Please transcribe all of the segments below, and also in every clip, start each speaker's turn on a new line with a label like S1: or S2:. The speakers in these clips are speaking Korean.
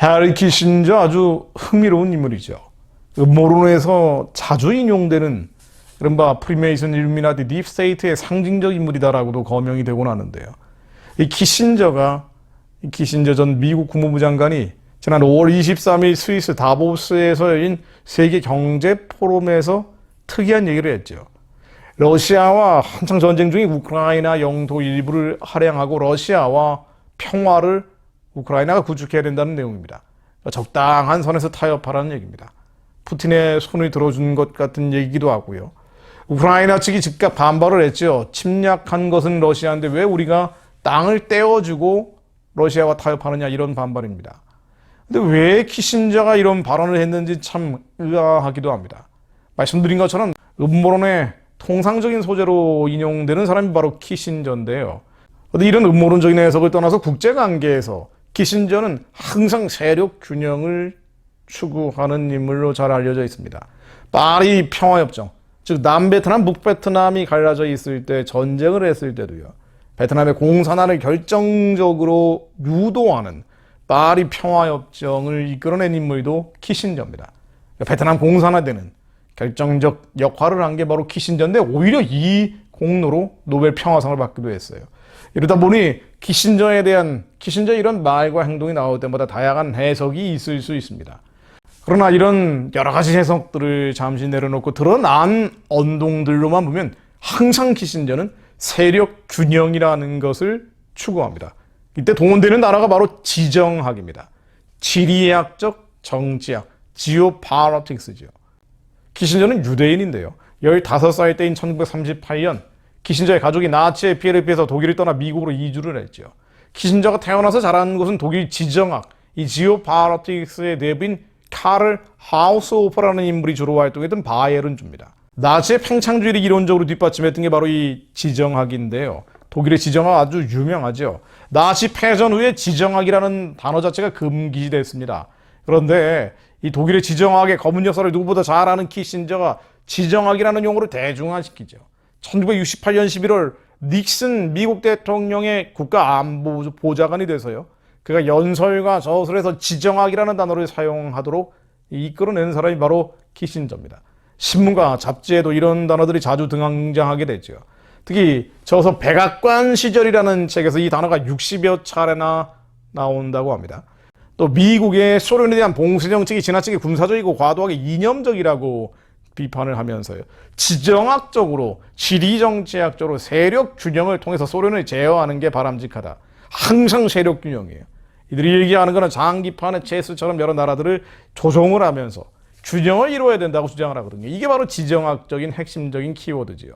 S1: 헤리 키신저 아주 흥미로운 인물이죠. 음모론에서 자주 인용되는 이른바 프리메이슨, 일루미나티, 딥스테이트의 상징적 인물이다라고도 거명이 되곤 하는데요. 이 키신저 전 미국 국무부 장관이 지난 5월 23일 스위스 다보스에서 열린 세계 경제 포럼에서 특이한 얘기를 했죠. 러시아와 한창 전쟁 중인 우크라이나 영토 일부를 할양하고 러시아와 평화를 우크라이나가 구축해야 된다는 내용입니다. 적당한 선에서 타협하라는 얘기입니다. 푸틴의 손을 들어준 것 같은 얘기기도 하고요. 우크라이나 측이 즉각 반발을 했죠. 침략한 것은 러시아인데 왜 우리가 땅을 떼어주고 러시아와 타협하느냐, 이런 반발입니다. 근데 왜 키신저가 이런 발언을 했는지 참 의아하기도 합니다. 말씀드린 것처럼 음모론의 통상적인 소재로 인용되는 사람이 바로 키신저인데요. 근데 이런 음모론적인 해석을 떠나서 국제관계에서 키신저는 항상 세력 균형을 추구하는 인물로 잘 알려져 있습니다. 파리 평화협정, 즉 남베트남, 북베트남이 갈라져 있을 때, 전쟁을 했을 때도요, 베트남의 공산화를 결정적으로 유도하는 파리 평화협정을 이끌어낸 인물도 키신저입니다. 베트남 공산화되는 결정적 역할을 한 게 바로 키신저인데, 오히려 이 공로로 노벨 평화상을 받기도 했어요. 이러다 보니 키신저 이런 말과 행동이 나올 때마다 다양한 해석이 있을 수 있습니다. 그러나 이런 여러 가지 해석들을 잠시 내려놓고 드러난 언동들로만 보면 항상 키신저는 세력 균형이라는 것을 추구합니다. 이때 동원되는 단어가 바로 지정학입니다. 지리학적 정치학, 지오파로틱스죠. 키신저는 유대인인데요. 15살 때인 1938년 키신저의 가족이 나치의 피해를 피해서 독일을 떠나 미국으로 이주를 했죠. 키신저가 태어나서 자란 곳은 독일 지정학, 이 지오파로틱스의 내부인 카를 하우스호퍼라는 인물이 주로 활동했던 바이에른주입니다. 나치의 팽창주의를 이론적으로 뒷받침했던 게 바로 이 지정학인데요. 독일의 지정학 아주 유명하죠. 나치 패전 후에 지정학이라는 단어 자체가 금기시됐습니다. 그런데 이 독일의 지정학의 검은 역사를 누구보다 잘 아는 키신저가 지정학이라는 용어를 대중화시키죠. 1968년 11월 닉슨 미국 대통령의 국가안보보좌관이 돼서요, 그가 연설과 저술에서 지정학이라는 단어를 사용하도록 이끌어낸 사람이 바로 키신저입니다. 신문과 잡지에도 이런 단어들이 자주 등장하게 됐죠. 특히 저서 백악관 시절이라는 책에서 이 단어가 60여 차례나 나온다고 합니다. 또 미국의 소련에 대한 봉쇄 정책이 지나치게 군사적이고 과도하게 이념적이라고 비판을 하면서요, 지정학적으로, 지리정치학적으로 세력 균형을 통해서 소련을 제어하는 게 바람직하다. 항상 세력 균형이에요. 이들이 얘기하는 것은 장기판의 체스처럼 여러 나라들을 조종을 하면서 균형을 이루어야 된다고 주장을 하거든요. 이게 바로 지정학적인 핵심적인 키워드지요.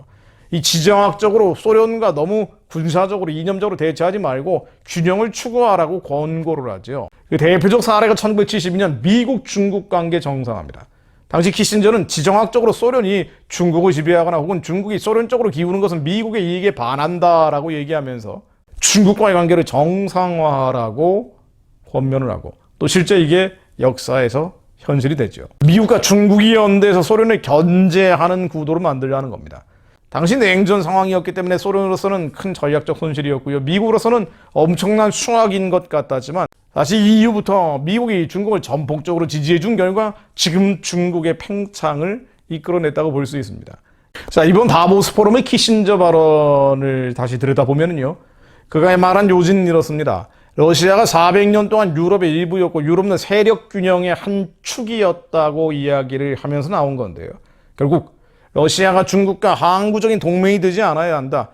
S1: 이 지정학적으로 소련과 너무 군사적으로, 이념적으로 대치하지 말고 균형을 추구하라고 권고를 하죠. 그 대표적 사례가 1972년 미국-중국 관계 정상화입니다. 당시 키신저는 지정학적으로 소련이 중국을 지배하거나 혹은 중국이 소련 쪽으로 기우는 것은 미국의 이익에 반한다라고 얘기하면서 중국과의 관계를 정상화하라고 권면을 하고, 또 실제 이게 역사에서 현실이 됐죠. 미국과 중국이 연대해서 소련을 견제하는 구도로 만들려는 겁니다. 당시 냉전 상황이었기 때문에 소련으로서는 큰 전략적 손실이었고요, 미국으로서는 엄청난 수확인 것 같았지만, 다시 이후부터 미국이 중국을 전폭적으로 지지해준 결과 지금 중국의 팽창을 이끌어냈다고 볼 수 있습니다. 자, 이번 다보스 포럼의 키신저 발언을 다시 들여다보면요, 그가 말한 요지는 이렇습니다. 러시아가 400년 동안 유럽의 일부였고 유럽은 세력 균형의 한 축이었다고 이야기를 하면서 나온 건데요. 결국 러시아가 중국과 항구적인 동맹이 되지 않아야 한다.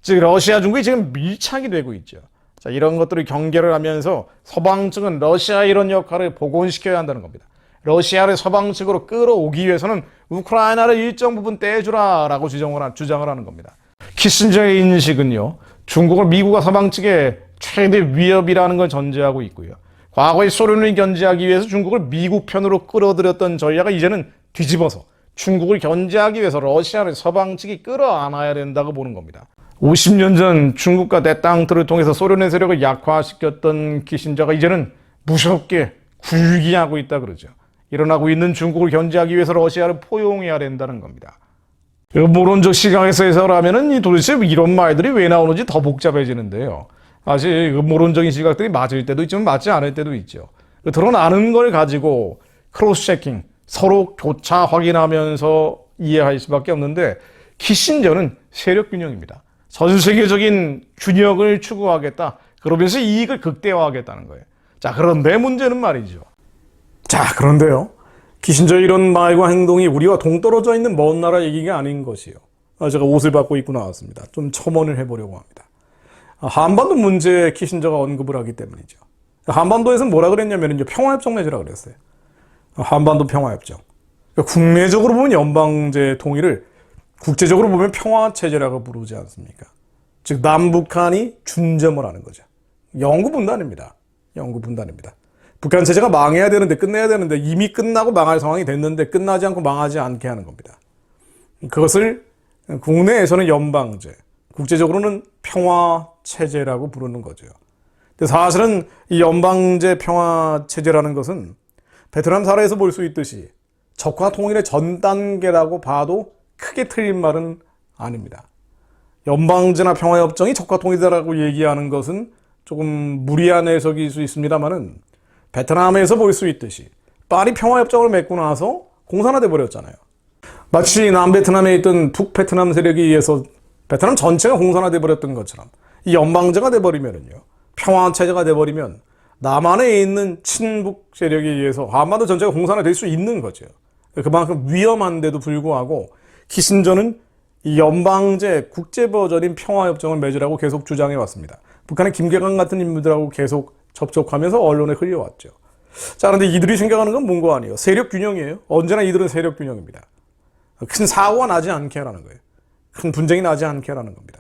S1: 즉 러시아 중국이 지금 밀착이 되고 있죠. 자, 이런 것들을 경계를 하면서 서방 측은 러시아의 이런 역할을 복원시켜야 한다는 겁니다. 러시아를 서방 측으로 끌어오기 위해서는 우크라이나를 일정 부분 떼주라라고 주장을 하는 겁니다. 키신저의 인식은요, 중국을 미국과 서방 측의 최대 위협이라는 걸 전제하고 있고요, 과거의 소련을 견제하기 위해서 중국을 미국 편으로 끌어들였던 전략을 이제는 뒤집어서 중국을 견제하기 위해서 러시아를 서방 측이 끌어안아야 된다고 보는 겁니다. 50년 전 중국과 대땅트를 통해서 소련의 세력을 약화시켰던 키신저가 이제는 무섭게 굴기하고 있다 그러죠. 일어나고 있는 중국을 견제하기 위해서 러시아를 포용해야 된다는 겁니다. 음모론적 시각에서 해석하면은 도대체 이런 말들이 왜 나오는지 더 복잡해지는데요. 사실 음모론적인 시각들이 맞을 때도 있지만 맞지 않을 때도 있죠. 드러나는 걸 가지고 크로스 체킹, 서로 교차 확인하면서 이해할 수밖에 없는데 키신저는 세력 균형입니다. 전 세계적인 균형을 추구하겠다. 그러면서 이익을 극대화하겠다는 거예요. 자, 그런데 문제는 말이죠. 자, 그런데요. 키신저의 이런 말과 행동이 우리와 동떨어져 있는 먼 나라 얘기가 아닌 것이요. 제가 옷을 받고 입고 나왔습니다. 좀 첨언을 해보려고 합니다. 한반도 문제에 키신저가 언급을 하기 때문이죠. 한반도에서는 뭐라 그랬냐면 평화협정 맺으라 그랬어요. 한반도 평화협정. 국내적으로 보면 연방제 통일을 국제적으로 보면 평화체제라고 부르지 않습니까? 즉 남북한이 준점을 하는 거죠. 영구분단입니다. 영구분단입니다. 북한 체제가 망해야 되는데 끝내야 되는데 이미 끝나고 망할 상황이 됐는데 끝나지 않고 망하지 않게 하는 겁니다. 그것을 국내에서는 연방제, 국제적으로는 평화체제라고 부르는 거죠. 근데 사실은 이 연방제 평화체제라는 것은 베트남 사례에서 볼 수 있듯이 적화 통일의 전 단계라고 봐도 크게 틀린 말은 아닙니다. 연방제나 평화협정이 적화 통일이라고 얘기하는 것은 조금 무리한 해석일 수 있습니다만은 베트남에서 볼 수 있듯이 파리 평화협정을 맺고 나서 공산화돼 버렸잖아요. 마치 남베트남에 있던 북베트남 세력에 의해서 베트남 전체가 공산화돼 버렸던 것처럼 이 연방제가 돼 버리면은요. 평화체제가 돼 버리면 남한에 있는 친북 세력에 의해서 한반도 전체가 공산화될 수 있는 거죠. 그만큼 위험한데도 불구하고 키신저는 이 연방제 국제 버전인 평화협정을 맺으라고 계속 주장해 왔습니다. 북한의 김계관 같은 인물들하고 계속 접촉하면서 언론에 흘려왔죠. 자, 그런데 이들이 생각하는 건 뭔가 아니에요. 세력 균형이에요. 언제나 이들은 세력 균형입니다. 큰 사고가 나지 않게 하라는 거예요. 큰 분쟁이 나지 않게 하라는 겁니다.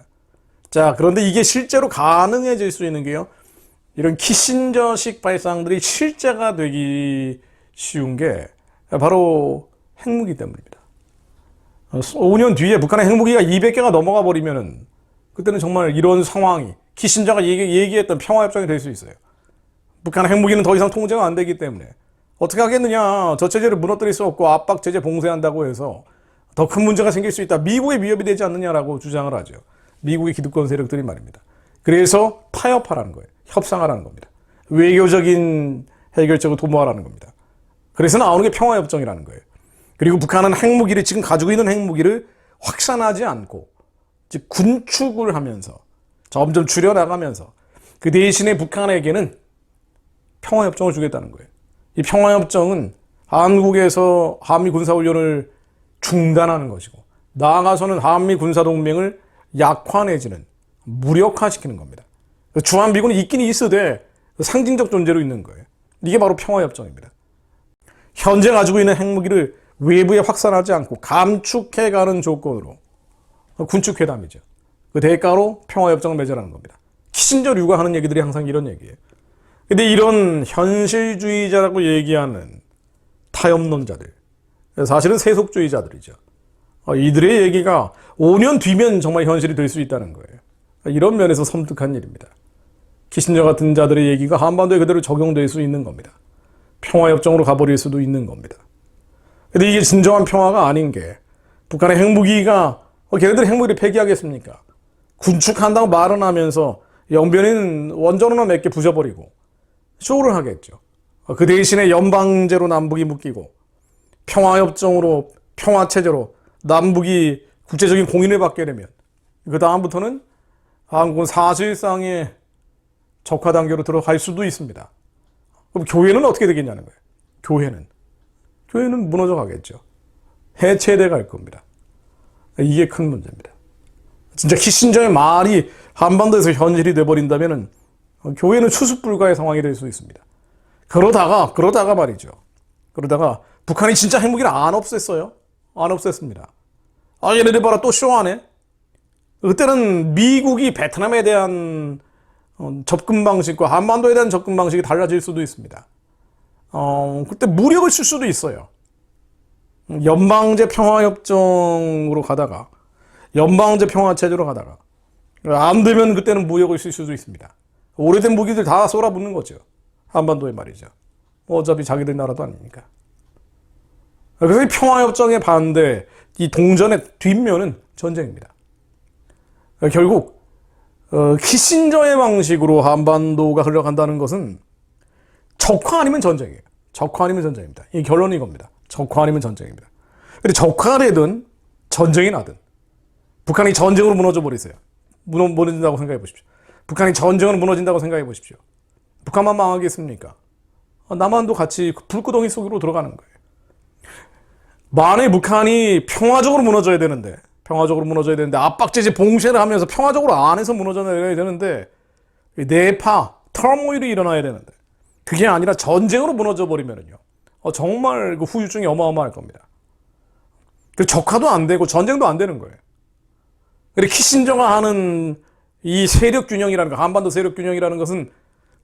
S1: 자, 그런데 이게 실제로 가능해질 수 있는 게요. 이런 키신저식 발상들이 실제가 되기 쉬운 게 바로 핵무기 때문입니다. 5년 뒤에 북한의 핵무기가 200개가 넘어가 버리면은 그때는 정말 이런 상황이 키신저가 얘기했던 평화협정이 될 수 있어요. 북한의 핵무기는 더 이상 통제가 안 되기 때문에 어떻게 하겠느냐. 저 체제를 무너뜨릴 수 없고 압박 체제 봉쇄한다고 해서 더 큰 문제가 생길 수 있다. 미국의 위협이 되지 않느냐라고 주장을 하죠. 미국의 기득권 세력들이 말입니다. 그래서 타협하라는 거예요. 협상하라는 겁니다. 외교적인 해결책을 도모하라는 겁니다. 그래서 나오는 게 평화협정이라는 거예요. 그리고 북한은 핵무기를 지금 가지고 있는 핵무기를 확산하지 않고 즉 군축을 하면서 점점 줄여나가면서 그 대신에 북한에게는 평화협정을 주겠다는 거예요. 이 평화협정은 한국에서 한미 군사훈련을 중단하는 것이고 나아가서는 한미 군사동맹을 약화 내지는 무력화시키는 겁니다. 주한미군이 있긴 있으되 상징적 존재로 있는 거예요. 이게 바로 평화협정입니다. 현재 가지고 있는 핵무기를 외부에 확산하지 않고 감축해가는 조건으로 군축회담이죠. 그 대가로 평화협정을 맺으라는 겁니다. 키신저류가 하는 얘기들이 항상 이런 얘기예요. 근데 이런 현실주의자라고 얘기하는 타협론자들, 사실은 세속주의자들이죠. 이들의 얘기가 5년 뒤면 정말 현실이 될 수 있다는 거예요. 이런 면에서 섬뜩한 일입니다. 키신저 같은 자들의 얘기가 한반도에 그대로 적용될 수 있는 겁니다. 평화협정으로 가버릴 수도 있는 겁니다. 근데 이게 진정한 평화가 아닌 게 북한의 핵무기가 걔네들이 핵무기를 폐기하겠습니까? 군축한다고 말은 하면서 영변인 원전으로 몇 개 부셔버리고 쇼를 하겠죠. 그 대신에 연방제로 남북이 묶이고 평화협정으로 평화체제로 남북이 국제적인 공인을 받게 되면 그 다음부터는 한국은 사실상의 적화 단계로 들어갈 수도 있습니다. 그럼 교회는 어떻게 되겠냐는 거예요. 교회는 무너져 가겠죠. 해체돼 갈 겁니다. 이게 큰 문제입니다. 진짜 키신저의 말이 한반도에서 현실이 돼버린다면 교회는 추수 불가의 상황이 될 수 있습니다. 그러다가 말이죠. 그러다가 북한이 진짜 핵무기를 안 없앴어요. 안 없앴습니다. 얘네들 봐라 또 쇼하네. 그때는 미국이 베트남에 대한 접근 방식과 한반도에 대한 접근 방식이 달라질 수도 있습니다. 그때 무력을 쓸 수도 있어요. 연방제 평화협정으로 가다가 연방제 평화체제로 가다가 안 되면 그때는 무력을 쓸 수도 있습니다. 오래된 무기들 다 쏟아붓는 거죠. 한반도에 말이죠. 어차피 자기들 나라도 아니니까. 그래서 이 평화협정의 반대, 이 동전의 뒷면은 전쟁입니다. 결국 키신저의 방식으로 한반도가 흘러간다는 것은 적화 아니면 전쟁이에요. 적화 아니면 전쟁입니다. 이 결론이 이겁니다. 적화 아니면 전쟁입니다. 근데 적화가 되든 전쟁이 나든 북한이 전쟁으로 무너져 버리세요. 무너진다고 생각해 보십시오. 북한이 전쟁으로 무너진다고 생각해 보십시오. 북한만 망하겠습니까? 남한도 같이 불구덩이 속으로 들어가는 거예요. 만약에 북한이 평화적으로 무너져야 되는데 압박제재 봉쇄를 하면서 평화적으로 안에서 무너져야 되는데 내파, 터모일이 일어나야 되는데 그게 아니라 전쟁으로 무너져 버리면요. 정말 그 후유증이 어마어마할 겁니다. 그 적화도 안 되고 전쟁도 안 되는 거예요. 그리고 키신저가 하는 이 세력 균형이라는 거, 한반도 세력 균형이라는 것은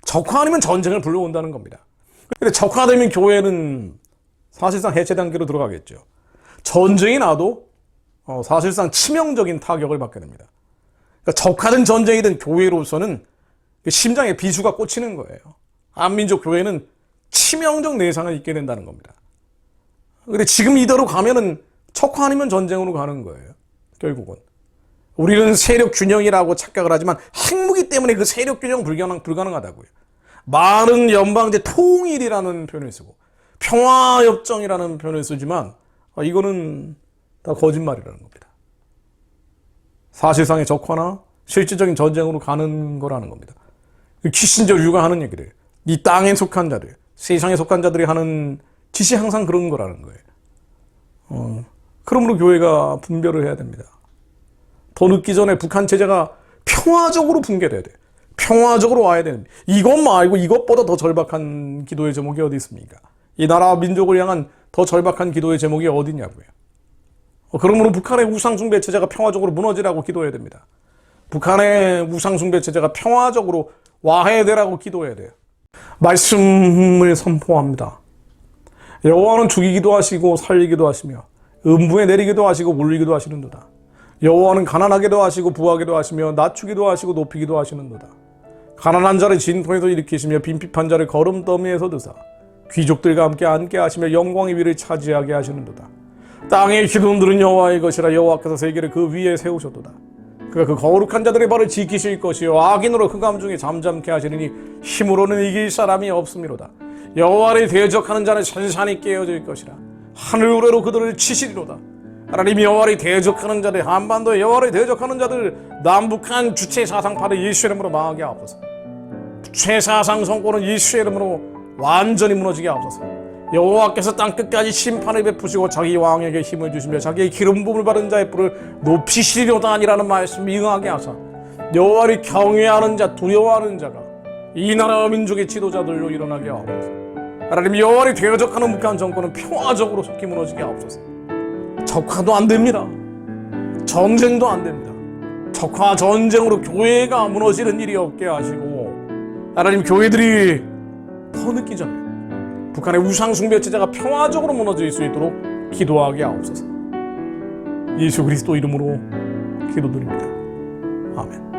S1: 적화 아니면 전쟁을 불러온다는 겁니다. 근데 적화되면 교회는 사실상 해체 단계로 들어가겠죠. 전쟁이 나도 사실상 치명적인 타격을 받게 됩니다. 그러니까 적화든 전쟁이든 교회로서는 심장에 비수가 꽂히는 거예요. 한민족 교회는 치명적 내상을 입게 된다는 겁니다. 근데 지금 이대로 가면은 적화 아니면 전쟁으로 가는 거예요. 결국은. 우리는 세력 균형이라고 착각을 하지만 핵무기 때문에 그 세력 균형 불가능하다고요. 말은 연방제 통일이라는 표현을 쓰고 평화협정이라는 표현을 쓰지만 이거는 다 거짓말이라는 겁니다. 사실상의 적화나 실질적인 전쟁으로 가는 거라는 겁니다. 키신저 류가 하는 얘기를 이 땅에 속한 자들, 세상에 속한 자들이 하는 짓이 항상 그런 거라는 거예요. 그러므로 교회가 분별을 해야 됩니다. 더 늦기 전에 북한 체제가 평화적으로 붕괴돼야 돼. 평화적으로 와야 되는데 이것 말고 이것보다 더 절박한 기도의 제목이 어디 있습니까? 이 나라와 민족을 향한 더 절박한 기도의 제목이 어디냐고요. 그러므로 북한의 우상숭배 체제가 평화적으로 무너지라고 기도해야 됩니다. 북한의 우상숭배 체제가 평화적으로 와해되라고 기도해야 돼요. 말씀을 선포합니다. 여호와는 죽이기도 하시고 살리기도 하시며 음부에 내리기도 하시고 물리기도 하시는도다. 여호와는 가난하게도 하시고 부하게도 하시며 낮추기도 하시고 높이기도 하시는도다. 가난한 자를 진토에서 일으키시며 빈핍한 자를 거름더미에서 드사 귀족들과 함께 앉게 하시며 영광의 위를 차지하게 하시는도다. 땅의 기둥들은 여호와의 것이라 여호와께서 세계를 그 위에 세우셨도다. 그가 그 거룩한 자들의 발을 지키실 것이요 악인으로 흑암 중에 잠잠케 하시리니 힘으로는 이길 사람이 없음이로다. 여호와를 대적하는 자는 산산이 깨어질 것이라. 하늘 우레로 그들을 치시리로다. 하나님 여호와를 대적하는 자들, 한반도에 여호와를 대적하는 자들, 남북한 주체 사상파를 예수의 이름으로 망하게 하옵소서. 주체 사상 성공은 예수의 이름으로 완전히 무너지게 하옵소서. 여호와께서 땅끝까지 심판을 베푸시고 자기 왕에게 힘을 주시며 자기의 기름 부음을 받은 자의 뿔을 높이시리로다 아니라는 말씀이 응하게 하사 여호와를 경외하는 자, 두려워하는 자가 이 나라 민족의 지도자들로 일어나게 하옵소서. 하나님 여호와를 대적하는 북한 정권은 평화적으로 속히 무너지게 하옵소서. 적화도 안 됩니다. 전쟁도 안 됩니다. 적화 전쟁으로 교회가 무너지는 일이 없게 하시고 하나님 교회들이 더 늦기 전에 북한의 우상숭배 체제가 평화적으로 무너질 수 있도록 기도하게 하옵소서. 예수 그리스도 이름으로 기도드립니다. 아멘.